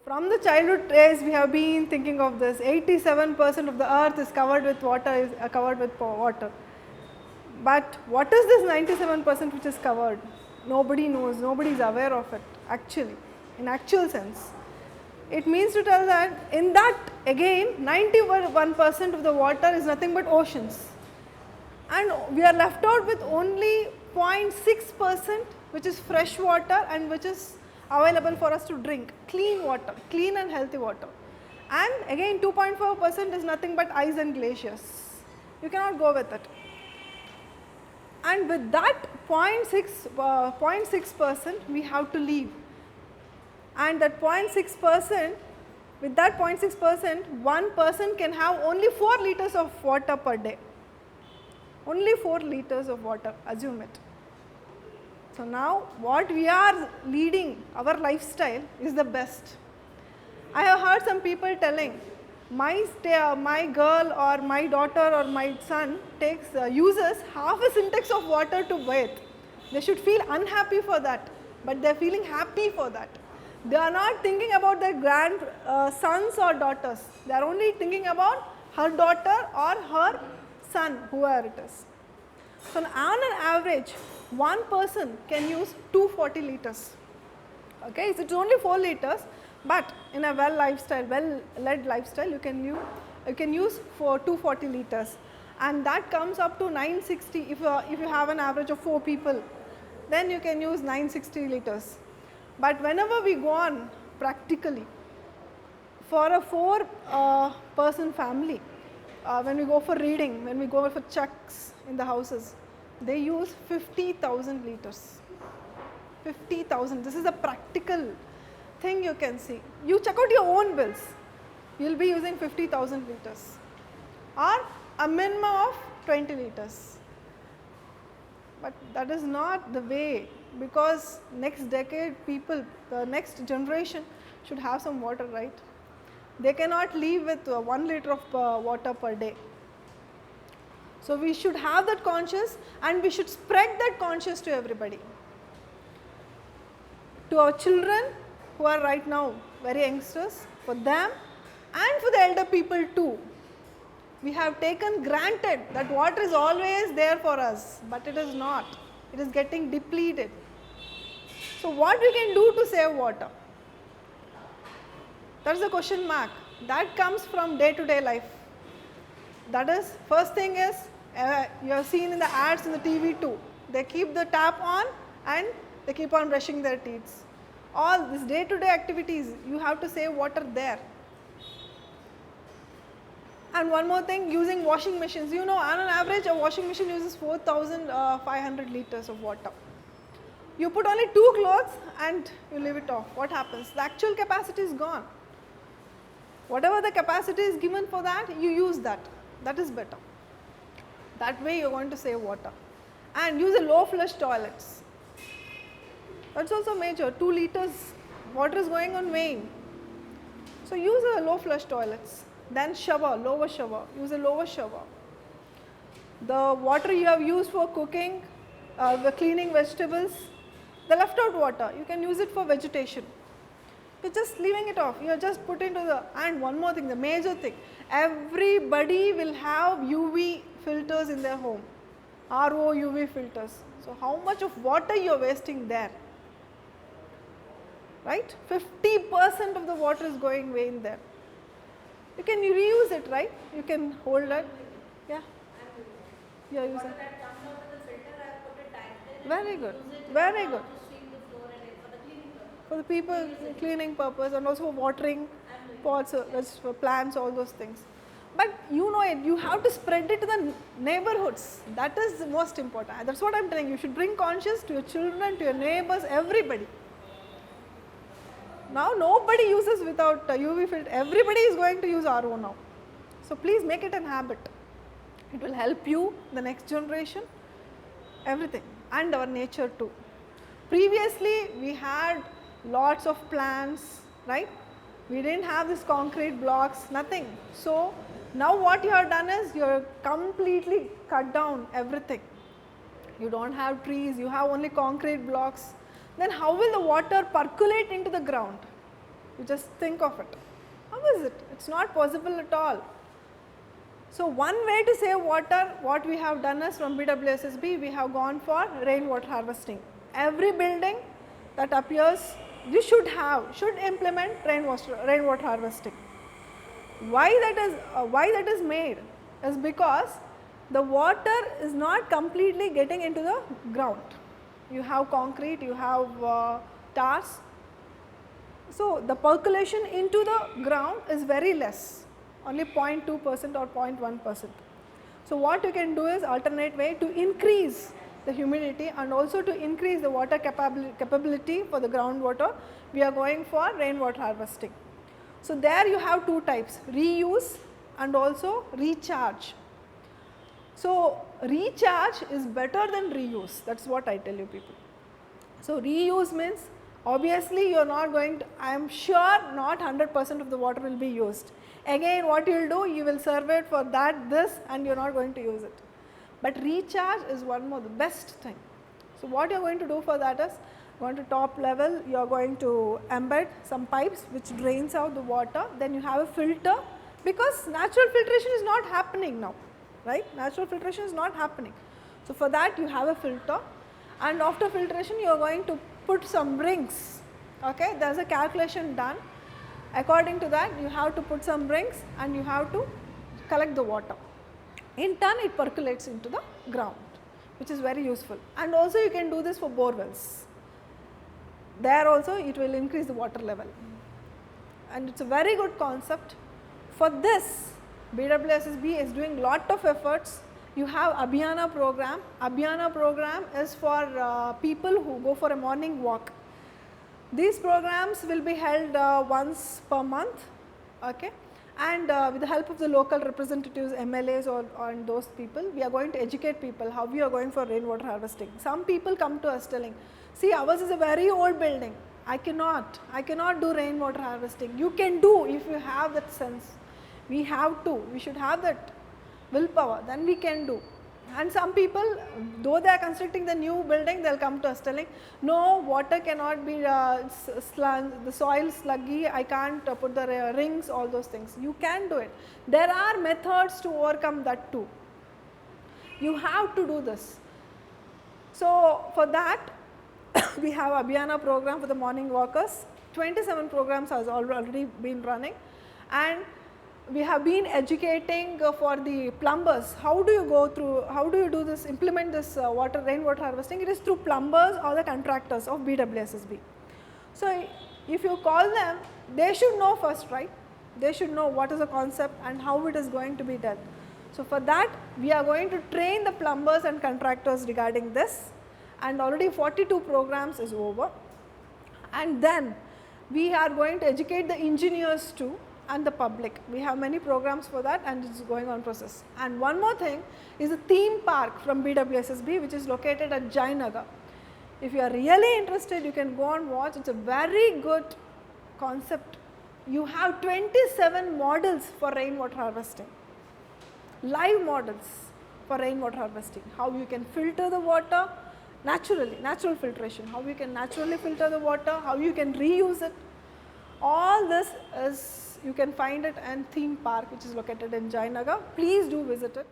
From the childhood days we have been thinking of this. 87% of the earth is covered with water, But what is this 97% which is covered? Nobody knows, nobody is aware of it actually, in actual sense. It means to tell that in that again 91% of the water is nothing but oceans. And we are left out with only 0.6% which is fresh water and which is available for us to drink, clean water, clean and healthy water. And again 2.4% is nothing but ice and glaciers. You cannot go with it. And with that 0.6% we have to leave. And that 0.6%, with that 0.6%, one person can have only 4 liters of water per day. Only 4 liters of water, assume it. So now what we are leading, our lifestyle is the best. I have heard some people telling, my girl or my daughter or my son uses half a syntax of water to bathe. They should feel unhappy for that, but they are feeling happy for that. They are not thinking about their sons or daughters. They are only thinking about her daughter or her son, whoever it is. So on an average, one person can use 240 liters. Okay, so it's only 4 liters, but in a well-led lifestyle, you can use for 240 liters, and that comes up to 960. If you have an average of 4 people, then you can use 960 liters. But whenever we go on practically, for a 4-person family, when we go for reading, when we go for checks in the houses, they use 50,000 liters. 50,000. This is a practical thing you can see. You check out your own bills. You will be using 50,000 liters or a minimum of 20 liters. But that is not the way, because next decade people, the next generation should have some water, right? They cannot live with 1 liter of water per day. So we should have that conscious, and we should spread that conscious to everybody. To our children who are right now very youngsters, for them and for the elder people too. We have taken granted that water is always there for us, but it is not. It is getting depleted. So what we can do to save water? That is a question mark. That comes from day-to-day life. That is, first thing is, you have seen in the ads in the TV too. They keep the tap on and they keep on brushing their teeth. All these day-to-day activities, you have to save water there. And one more thing, using washing machines. You know, on an average, a washing machine uses 4,500 liters of water. You put only 2 clothes and you leave it off. What happens? The actual capacity is gone. Whatever the capacity is given for that, you use that. That is better. That way you are going to save water. And use a low flush toilets. That is also major. 2 liters water is going on weighing. So use a low flush toilets. Then shower, lower shower. Use a lower shower. The water you have used for cooking, cleaning vegetables, the left out water, you can use it for vegetation. You are just leaving it off. You are just put into the, and one more thing, the major thing, everybody will have UV filters in their home, RO UV filters. So how much of water you are wasting there? Right? 50% of the water is going away in there. You can reuse it, right? You can hold it. Yeah. Yeah, use it. Very good. Very good. For the people cleaning purpose, and also for watering pots, for plants, all those things. But you know it, you have to spread it to the neighborhoods. That is the most important. That's what I am telling you. You should bring conscious to your children, to your neighbors, everybody. Now nobody uses without UV filter. Everybody is going to use RO now. So please make it an habit. It will help you, the next generation, everything, and our nature too. Previously we had lots of plants, right? We didn't have this concrete blocks, nothing. So now what you have done is you have completely cut down everything. You don't have trees, you have only concrete blocks. Then how will the water percolate into the ground? You just think of it. How is it? It's not possible at all. So, one way to save water, what we have done is from BWSSB, we have gone for rainwater harvesting. Every building that appears, you should implement rainwater harvesting. Why that is made is because the water is not completely getting into the ground. You have concrete, you have tars. So, the percolation into the ground is very less, only 0.2% or 0.1%. So, what you can do is alternate way to increase the humidity and also to increase the water capability for the groundwater, we are going for rainwater harvesting. So, there you have two types, reuse and also recharge. So, recharge is better than reuse, that is what I tell you people. So, reuse means obviously you are not going to, I am sure not 100% of the water will be used. Again what you will do, you will serve it for that this and you are not going to use it. But recharge is one more the best thing. So, what you are going to do for that is, going to top level, you are going to embed some pipes which drains out the water, then you have a filter, because natural filtration is not happening now, right, natural filtration is not happening. So, for that you have a filter, and after filtration you are going to put some rings, okay, there is a calculation done, according to that you have to put some rings and you have to collect the water. In turn it percolates into the ground, which is very useful, and also you can do this for bore wells. There also it will increase the water level, and it is a very good concept. For this BWSSB is doing lot of efforts. You have Abhiyana program. Abhiyana program is for people who go for a morning walk. These programs will be held once per month, okay, and with the help of the local representatives, MLAs or those people, we are going to educate people how we are going for rainwater harvesting. Some people come to us telling, see, ours is a very old building, I cannot do rainwater harvesting. You can do if you have that sense. We should have that willpower, then we can do. And some people, though they are constructing the new building, they will come to us telling, no, water cannot be the soil sluggy, I can't put the rings, all those things. You can do it. There are methods to overcome that too. You have to do this. So, for that we have Abhiyana program for the morning walkers. 27 programs has already been running, and we have been educating for the plumbers. How do you do this, implement this rainwater harvesting? It is through plumbers or the contractors of BWSSB. So, if you call them, they should know first, right? They should know what is the concept and how it is going to be done. So, for that we are going to train the plumbers and contractors regarding this, and already 42 programs is over, and then we are going to educate the engineers too and the public. We have many programs for that, and it is going on process. And one more thing is a theme park from BWSSB, which is located at Janaagraha. If you are really interested, you can go and watch. It is a very good concept. You have 27 models for rainwater harvesting, live models for rainwater harvesting, how you can filter the water naturally, natural filtration, how you can naturally filter the water, how you can reuse it. All this is, you can find it in theme park, which is located in Janaagraha. Please do visit it.